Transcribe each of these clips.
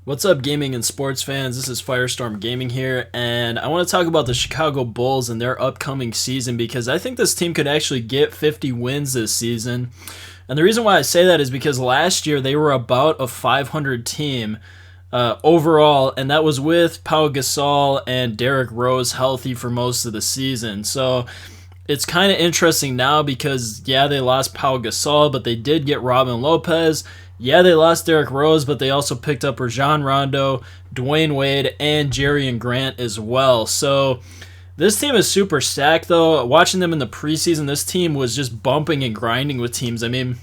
What's up, gaming and sports fans? This is Firestorm Gaming here, and I want to talk about the Chicago Bulls and their upcoming season because I think this team could actually get 50 wins this season. And the reason why I say that is because last year they were about a 500 team overall, and that was with Pau Gasol and Derrick Rose healthy for most of the season. So it's kind of interesting now because, yeah, they lost Pau Gasol, but they did get Robin Lopez. Yeah, they lost Derrick Rose, but they also picked up Rajon Rondo, Dwayne Wade, and Jerry Grant as well. So this team is super stacked, though. Watching them in the preseason, this team was just bumping and grinding with teams. I mean,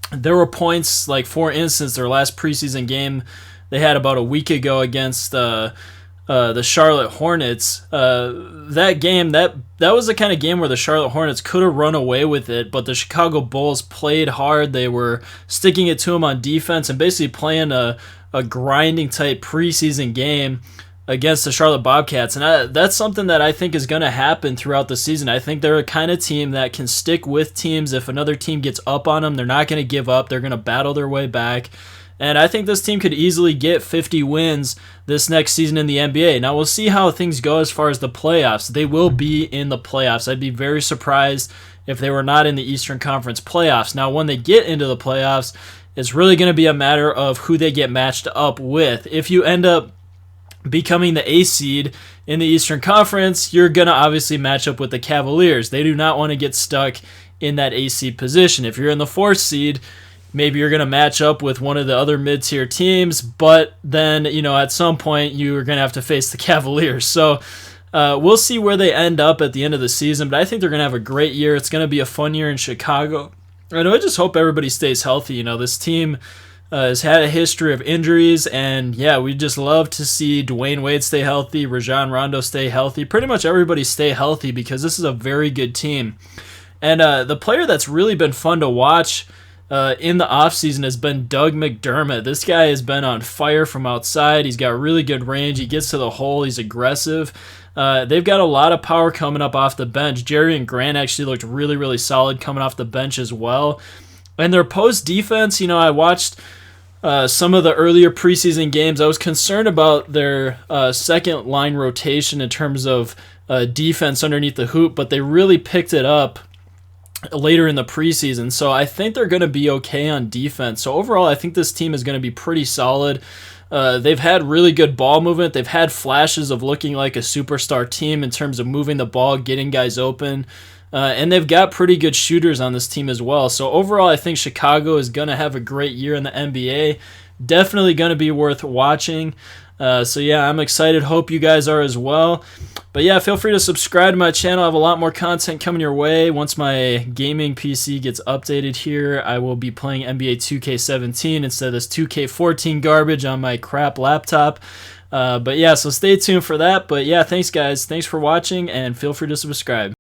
there were points, like, for instance, their last preseason game they had about a week ago against the Charlotte Hornets. That game, that was the kind of game where the Charlotte Hornets could have run away with it, but the Chicago Bulls played hard. They were sticking it to them on defense and basically playing a grinding type preseason game against the Charlotte Bobcats. And that's something that I think is going to happen throughout the season. I think they're a kind of team that can stick with teams. If another team gets up on them, they're not going to give up. They're going to battle their way back. And I think this team could easily get 50 wins this next season in the NBA. Now, we'll see how things go as far as the playoffs. They will be in the playoffs. I'd be very surprised if they were not in the Eastern Conference playoffs. Now, when they get into the playoffs, it's really going to be a matter of who they get matched up with. If you end up becoming the A seed in the Eastern Conference, you're going to obviously match up with the Cavaliers. They do not want to get stuck in that A seed position. If you're in the 4th seed, maybe you're going to match up with one of the other mid-tier teams, but then, at some point you're going to have to face the Cavaliers. So we'll see where they end up at the end of the season, but I think they're going to have a great year. It's going to be a fun year in Chicago. And I just hope everybody stays healthy. This team has had a history of injuries, and yeah, we just love to see Dwayne Wade stay healthy, Rajon Rondo stay healthy, pretty much everybody stay healthy because this is a very good team. And the player that's really been fun to watch in the offseason has been Doug McDermott. This guy has been on fire from outside. He's got really good range. He gets to the hole. He's aggressive. They've got a lot of power coming up off the bench. Jerry Grant actually looked really, really solid coming off the bench as well. And their post defense, I watched some of the earlier preseason games. I was concerned about their second line rotation in terms of defense underneath the hoop, but they really picked it up later in the preseason. So I think they're going to be okay on defense. So overall, I think this team is going to be pretty solid. They've had really good ball movement. They've had flashes of looking like a superstar team in terms of moving the ball, getting guys open. And they've got pretty good shooters on this team as well. So overall, I think Chicago is going to have a great year in the NBA. Definitely going to be worth watching. So yeah, I'm excited. Hope you guys are as well. But yeah, feel free to subscribe to my channel. I have a lot more content coming your way. Once my gaming PC gets updated here, I will be playing NBA 2K17 instead of this 2K14 garbage on my crap laptop. But yeah, so stay tuned for that. But yeah, thanks guys. Thanks for watching, and feel free to subscribe.